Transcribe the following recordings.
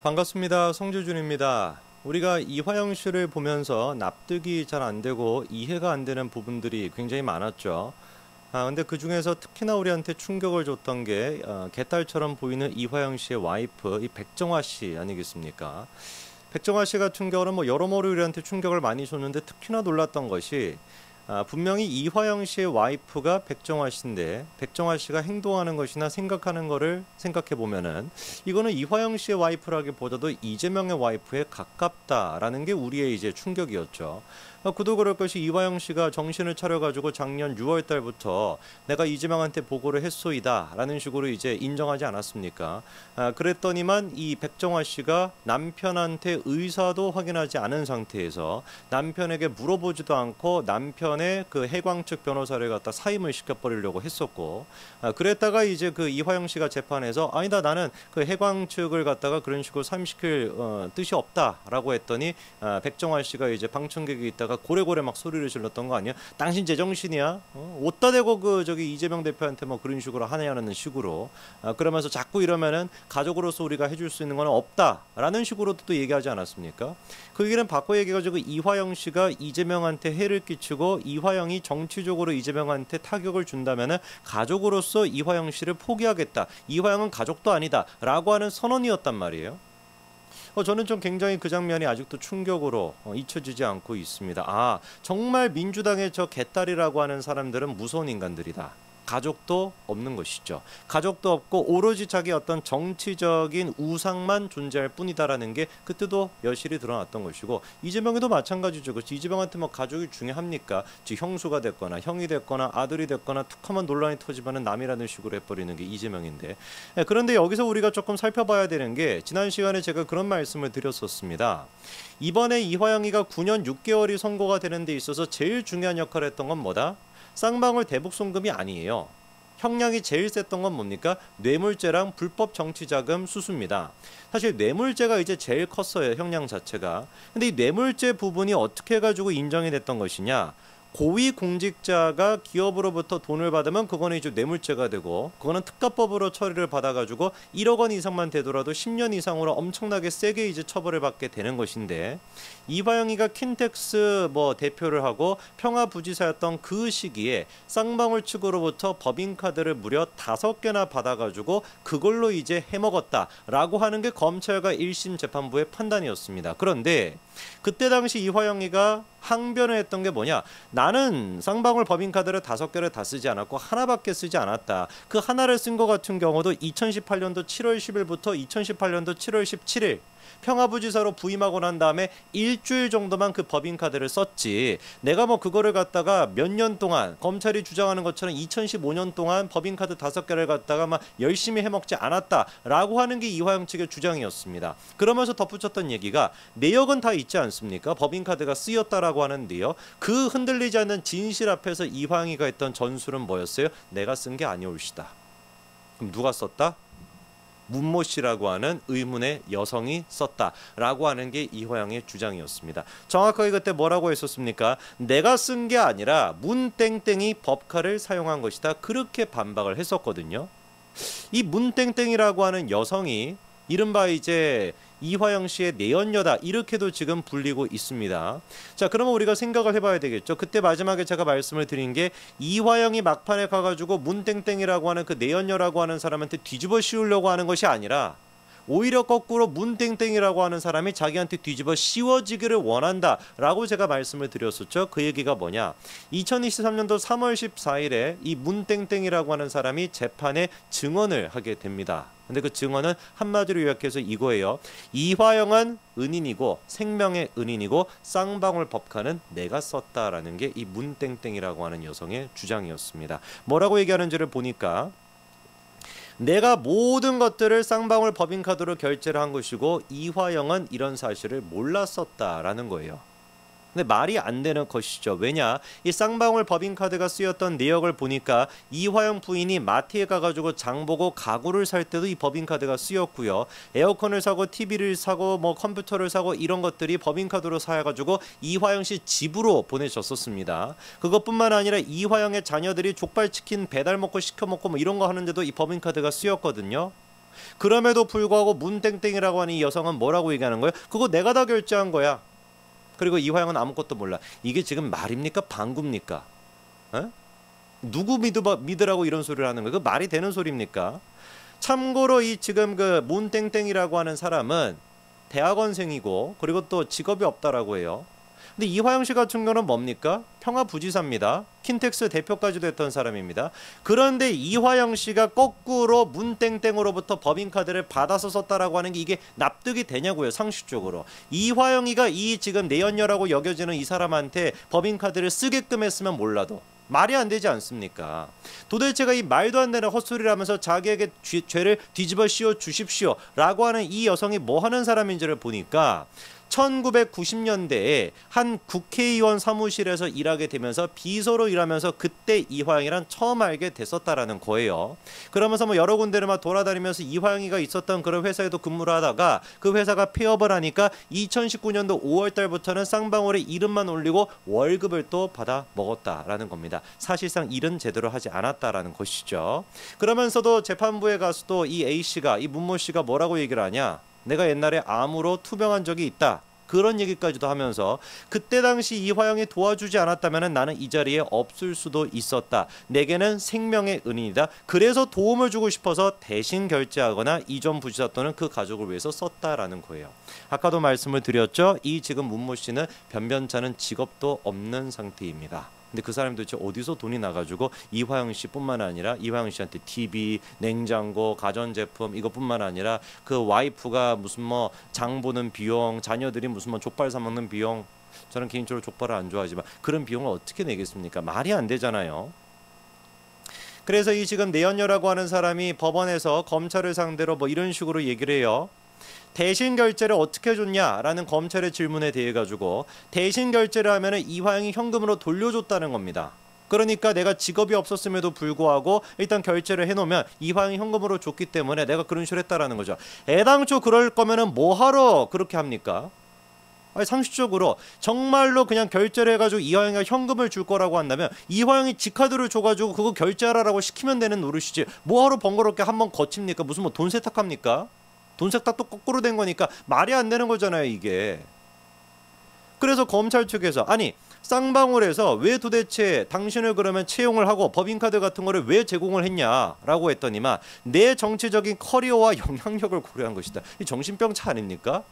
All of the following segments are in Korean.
반갑습니다. 송주준입니다. 우리가 이화영 씨를 보면서 납득이 잘 안 되고 이해가 안 되는 부분들이 굉장히 많았죠. 근데 그 중에서 특히나 우리한테 충격을 줬던 게 개딸처럼 보이는 이화영 씨의 와이프, 이 백정화 씨 아니겠습니까? 백정화 씨 같은 경우는 뭐 여러모로 우리한테 충격을 많이 줬는데 특히나 놀랐던 것이 분명히 이화영 씨의 와이프가 백정화 씨인데 백정화 씨가 행동하는 것이나 생각하는 거를 생각해 보면은 이거는 이화영 씨의 와이프라기보다도 이재명의 와이프에 가깝다라는 게 우리의 이제 충격이었죠. 그도 그럴 것이 이화영 씨가 정신을 차려가지고 작년 6월 달부터 내가 이재명한테 보고를 했소이다라는 식으로 이제 인정하지 않았습니까? 그랬더니만 이 백정화 씨가 남편한테 의사도 확인하지 않은 상태에서 남편에게 물어보지도 않고 남편의 그 해광 측 변호사를 갖다 사임을 시켜버리려고 했었고, 그랬다가 이제 그 이화영 씨가 재판에서 아니다 나는 그 해광 측을 갖다가 그런 식으로 사임시킬 뜻이 없다라고 했더니 백정화 씨가 이제 방청객이 있다가 고래고래 막 소리를 질렀던 거 아니야? 당신 제정신이야? 어디다 대고 그 저기 이재명 대표한테 뭐 그런 식으로 하냐는 식으로 그러면서 자꾸 이러면은 가족으로서 우리가 해줄 수 있는 건 없다라는 식으로도 또 얘기하지 않았습니까? 그 얘기는 바꿔 얘기해가지고 이화영 씨가 이재명한테 해를 끼치고 이화영이 정치적으로 이재명한테 타격을 준다면은 가족으로서 이화영 씨를 포기하겠다. 이화영은 가족도 아니다라고 하는 선언이었단 말이에요. 저는 좀 굉장히 그 장면이 아직도 충격으로 잊혀지지 않고 있습니다. 정말 민주당의 저 개딸이라고 하는 사람들은 무서운 인간들이다. 가족도 없는 것이죠. 가족도 없고 오로지 자기 어떤 정치적인 우상만 존재할 뿐이다라는 게 그때도 여실히 드러났던 것이고 이재명에도 마찬가지죠. 그렇지? 이재명한테 뭐 가족이 중요합니까? 즉 형수가 됐거나 형이 됐거나 아들이 됐거나 툭하면 논란이 터지면은 남이라는 식으로 해버리는 게 이재명인데 그런데 여기서 우리가 조금 살펴봐야 되는 게 지난 시간에 제가 그런 말씀을 드렸었습니다. 이번에 이화영이가 9년 6개월이 선고가 되는 데 있어서 제일 중요한 역할을 했던 건 뭐다? 쌍방울 대북 송금이 아니에요. 형량이 제일 셌던 건 뭡니까? 뇌물죄랑 불법 정치자금 수수입니다. 사실 뇌물죄가 이제 제일 컸어요. 형량 자체가. 근데 이 뇌물죄 부분이 어떻게 해가지고 인정이 됐던 것이냐? 고위공직자가 기업으로부터 돈을 받으면 그거는 이제 뇌물죄가 되고 그거는 특가법으로 처리를 받아가지고 1억 원 이상만 되더라도 10년 이상으로 엄청나게 세게 이제 처벌을 받게 되는 것인데 이화영이가 킨텍스 뭐 대표를 하고 평화부지사였던 그 시기에 쌍방울 측으로부터 법인카드를 무려 5개나 받아가지고 그걸로 이제 해먹었다라고 하는 게 검찰과 1심 재판부의 판단이었습니다. 그런데 그때 당시 이화영이가 항변을 했던 게 뭐냐? 나는 쌍방울 법인카드를 5개를 다 쓰지 않았고 하나밖에 쓰지 않았다. 그 하나를 쓴 것 같은 경우도 2018년도 7월 10일부터 2018년도 7월 17일 평화부지사로 부임하고 난 다음에 일주일 정도만 그 법인카드를 썼지. 내가 뭐 그거를 갖다가 몇 년 동안 검찰이 주장하는 것처럼 2015년 동안 법인카드 5개를 갖다가 막 열심히 해먹지 않았다라고 하는 게 이화영 측의 주장이었습니다. 그러면서 덧붙였던 얘기가 내역은 다 있지 않습니까? 법인카드가 쓰였다라고 하는데요. 그 흔들리지 않는 진실 앞에서 이화영이가 했던 전술은 뭐였어요? 내가 쓴 게 아니올시다. 그럼 누가 썼다? 문모 씨라고 하는 의문의 여성이 썼다라고 하는 게 이화영의 주장이었습니다. 정확하게 그때 뭐라고 했었습니까? 내가 쓴 게 아니라 문땡땡이 법카를 사용한 것이다. 그렇게 반박을 했었거든요. 이 문땡땡이라고 하는 여성이 이른바 이제 이화영 씨의 내연녀다 이렇게도 지금 불리고 있습니다. 자, 그러면 우리가 생각을 해봐야 되겠죠. 그때 마지막에 제가 말씀을 드린 게 이화영이 막판에 가가지고 문땡땡이라고 하는 그 내연녀라고 하는 사람한테 뒤집어 씌우려고 하는 것이 아니라 오히려 거꾸로 문땡땡이라고 하는 사람이 자기한테 뒤집어 씌워지기를 원한다라고 제가 말씀을 드렸었죠. 그 얘기가 뭐냐? 2023년도 3월 14일에 이 문땡땡이라고 하는 사람이 재판에 증언을 하게 됩니다. 근데 그 증언은 한마디로 요약해서 이거예요. 이화영은 은인이고 생명의 은인이고 쌍방울 법카는 내가 썼다라는 게 이 문땡땡이라고 하는 여성의 주장이었습니다. 뭐라고 얘기하는지를 보니까 내가 모든 것들을 쌍방울 법인카드로 결제를 한 것이고 이화영은 이런 사실을 몰랐었다라는 거예요. 근데 말이 안 되는 것이죠. 왜냐? 이 쌍방울 법인카드가 쓰였던 내역을 보니까 이화영 부인이 마트에 가가지고 장보고 가구를 살 때도 이 법인카드가 쓰였고요. 에어컨을 사고 TV를 사고 뭐 컴퓨터를 사고 이런 것들이 법인카드로 사가지고 이화영 씨 집으로 보내줬었습니다. 그것뿐만 아니라 이화영의 자녀들이 족발치킨 배달 먹고 시켜 먹고 뭐 이런 거 하는데도 이 법인카드가 쓰였거든요. 그럼에도 불구하고 문땡땡이라고 하는 이 여성은 뭐라고 얘기하는 거예요? 그거 내가 다 결제한 거야. 그리고 이화영은 아무것도 몰라. 이게 지금 말입니까? 방구입니까? 에? 누구 믿으라고 이런 소리를 하는 거예요? 그 말이 되는 소리입니까? 참고로 이 지금 그 문땡땡이라고 하는 사람은 대학원생이고 그리고 또 직업이 없다라고 해요. 근데 이화영 씨 같은 경우는 뭡니까? 평화부지사입니다. 킨텍스 대표까지도 했던 사람입니다. 그런데 이화영 씨가 거꾸로 문땡땡으로부터 법인카드를 받아서 썼다라고 하는 게 이게 납득이 되냐고요, 상식적으로. 이화영이가 이 지금 내연녀라고 여겨지는 이 사람한테 법인카드를 쓰게끔 했으면 몰라도 말이 안 되지 않습니까? 도대체가 이 말도 안 되는 헛소리를 하면서 자기에게 죄를 뒤집어 씌워 주십시오 라고 하는 이 여성이 뭐 하는 사람인지를 보니까 1990년대에 한 국회의원 사무실에서 일하게 되면서 비서로 일하면서 그때 이화영이랑 처음 알게 됐었다라는 거예요. 그러면서 뭐 여러 군데를 막 돌아다니면서 이화영이가 있었던 그런 회사에도 근무를 하다가 그 회사가 폐업을 하니까 2019년도 5월 달부터는 쌍방울의 이름만 올리고 월급을 또 받아 먹었다라는 겁니다. 사실상 일은 제대로 하지 않았다라는 것이죠. 그러면서도 재판부에 가서도 이 A씨가, 이 문모 씨가 뭐라고 얘기를 하냐? 내가 옛날에 암으로 투병한 적이 있다. 그런 얘기까지도 하면서 그때 당시 이화영이 도와주지 않았다면 나는 이 자리에 없을 수도 있었다. 내게는 생명의 은인이다. 그래서 도움을 주고 싶어서 대신 결제하거나 이전 부지사 또는 그 가족을 위해서 썼다라는 거예요. 아까도 말씀을 드렸죠. 이 지금 문모 씨는 변변찮은 직업도 없는 상태입니다. 근데 그 사람이 도대체 어디서 돈이 나가지고 이화영 씨뿐만 아니라 이화영 씨한테 TV, 냉장고, 가전제품 이것뿐만 아니라 그 와이프가 무슨 뭐 장 보는 비용, 자녀들이 무슨 뭐 족발 사 먹는 비용, 저는 개인적으로 족발을 안 좋아하지만 그런 비용을 어떻게 내겠습니까? 말이 안 되잖아요. 그래서 이 지금 내연녀라고 하는 사람이 법원에서 검찰을 상대로 뭐 이런 식으로 얘기를 해요. 대신 결제를 어떻게 줬냐라는 검찰의 질문에 대해 가지고 대신 결제를 하면은 이화영이 현금으로 돌려줬다는 겁니다. 그러니까 내가 직업이 없었음에도 불구하고 일단 결제를 해놓으면 이화영이 현금으로 줬기 때문에 내가 그런 식으로 했다라는 거죠. 애당초 그럴 거면은 뭐하러 그렇게 합니까? 아니, 상식적으로 정말로 그냥 결제를 해가지고 이화영이가 현금을 줄 거라고 한다면 이화영이 직카드를 줘가지고 그거 결제하라고 시키면 되는 노릇이지 뭐하러 번거롭게 한번 거칩니까? 무슨 뭐 돈 세탁합니까? 돈 세탁도 거꾸로 된 거니까 말이 안 되는 거잖아요, 이게. 그래서 검찰 측에서 아니 쌍방울에서 왜 도대체 당신을 그러면 채용을 하고 법인카드 같은 거를 왜 제공을 했냐라고 했더니만 내 정치적인 커리어와 영향력을 고려한 것이다. 이 정신병자 아닙니까?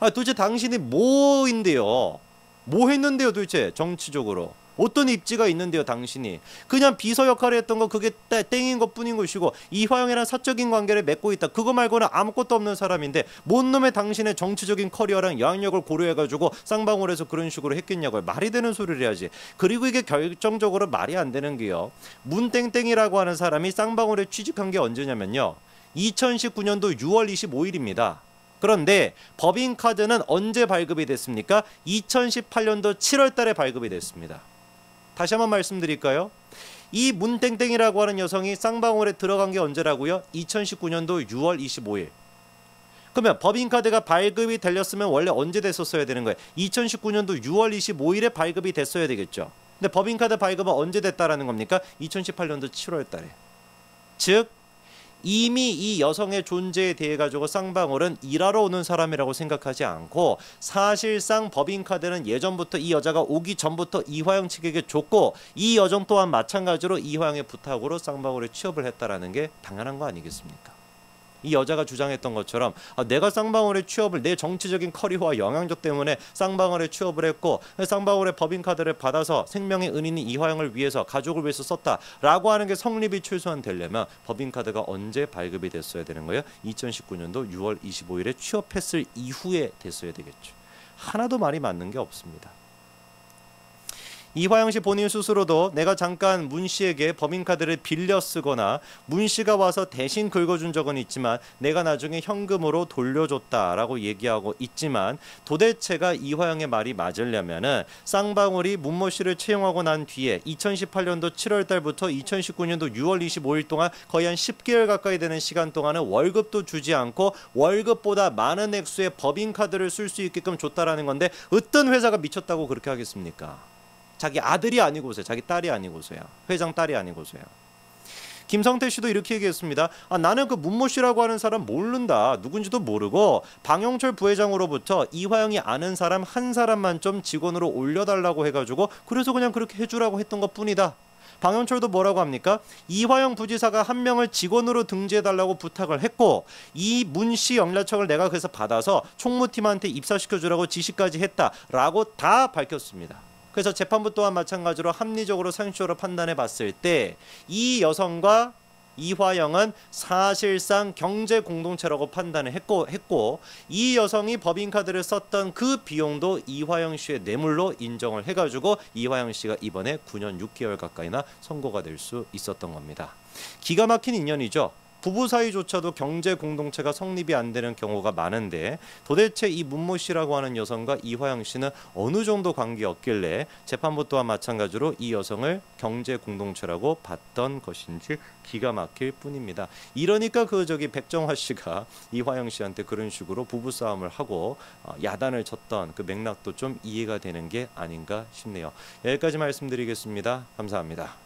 아, 도대체 당신이 뭐인데요? 뭐 했는데요, 도대체 정치적으로? 어떤 입지가 있는데요, 당신이? 그냥 비서 역할을 했던 거 그게 땡인 것뿐인 것이고 이화영이랑 사적인 관계를 맺고 있다. 그거 말고는 아무것도 없는 사람인데 뭔 놈의 당신의 정치적인 커리어랑 영향력을 고려해가지고 쌍방울에서 그런 식으로 했겠냐고요. 말이 되는 소리를 해야지. 그리고 이게 결정적으로 말이 안 되는 게요. 문땡땡이라고 하는 사람이 쌍방울에 취직한 게 언제냐면요. 2019년도 6월 25일입니다. 그런데 법인카드는 언제 발급이 됐습니까? 2018년도 7월 달에 발급이 됐습니다. 다시 한번 말씀드릴까요? 이 문땡땡이라고 하는 여성이 쌍방울에 들어간 게 언제라고요? 2019년도 6월 25일. 그러면 법인카드가 발급이 되렸으면 원래 언제 됐었어야 되는 거예요? 2019년도 6월 25일에 발급이 됐어야 되겠죠. 근데 법인카드 발급은 언제 됐다라는 겁니까? 2018년도 7월 달에. 즉 이미 이 여성의 존재에 대해 가지고 쌍방울은 일하러 오는 사람이라고 생각하지 않고 사실상 법인카드는 예전부터 이 여자가 오기 전부터 이화영 측에게 줬고 이 여정 또한 마찬가지로 이화영의 부탁으로 쌍방울에 취업을 했다라는 게 당연한 거 아니겠습니까? 이 여자가 주장했던 것처럼 내가 쌍방울에 취업을 내 정치적인 커리어와 영향력 때문에 쌍방울에 취업을 했고 쌍방울의 법인카드를 받아서 생명의 은인인 이화영을 위해서 가족을 위해서 썼다라고 하는 게 성립이 최소한 되려면 법인카드가 언제 발급이 됐어야 되는 거예요? 2019년도 6월 25일에 취업했을 이후에 됐어야 되겠죠. 하나도 말이 맞는 게 없습니다. 이화영 씨 본인 스스로도 내가 잠깐 문 씨에게 법인카드를 빌려 쓰거나 문 씨가 와서 대신 긁어준 적은 있지만 내가 나중에 현금으로 돌려줬다라고 얘기하고 있지만 도대체가 이화영의 말이 맞으려면은 쌍방울이 문모 씨를 채용하고 난 뒤에 2018년도 7월 달부터 2019년도 6월 25일 동안 거의 한 10개월 가까이 되는 시간 동안은 월급도 주지 않고 월급보다 많은 액수의 법인카드를 쓸 수 있게끔 줬다라는 건데 어떤 회사가 미쳤다고 그렇게 하겠습니까? 자기 아들이 아니고서야, 자기 딸이 아니고서야, 회장 딸이 아니고서야. 김성태 씨도 이렇게 얘기했습니다. 나는 그 문모 씨라고 하는 사람 모른다. 누군지도 모르고 방영철 부회장으로부터 이화영이 아는 사람 한 사람만 좀 직원으로 올려달라고 해가지고 그래서 그냥 그렇게 해주라고 했던 것뿐이다. 방영철도 뭐라고 합니까? 이화영 부지사가 한 명을 직원으로 등재해달라고 부탁을 했고 이 문 씨 영라청을 내가 그래서 받아서 총무팀한테 입사시켜주라고 지시까지 했다라고 다 밝혔습니다. 그래서 재판부 또한 마찬가지로 합리적으로 상식적으로 판단해 봤을 때 이 여성과 이화영은 사실상 경제 공동체라고 판단을 했고 이 여성이 법인카드를 썼던 그 비용도 이화영 씨의 뇌물로 인정을 해가지고 이화영 씨가 이번에 9년 6개월 가까이나 선고가 될 수 있었던 겁니다. 기가 막힌 인연이죠. 부부 사이조차도 경제 공동체가 성립이 안 되는 경우가 많은데 도대체 이 문모 씨라고 하는 여성과 이화영 씨는 어느 정도 관계였길래 재판부 또한 마찬가지로 이 여성을 경제 공동체라고 봤던 것인지 기가 막힐 뿐입니다. 이러니까 백정화 씨가 이화영 씨한테 그런 식으로 부부 싸움을 하고 야단을 쳤던 그 맥락도 좀 이해가 되는 게 아닌가 싶네요. 여기까지 말씀드리겠습니다. 감사합니다.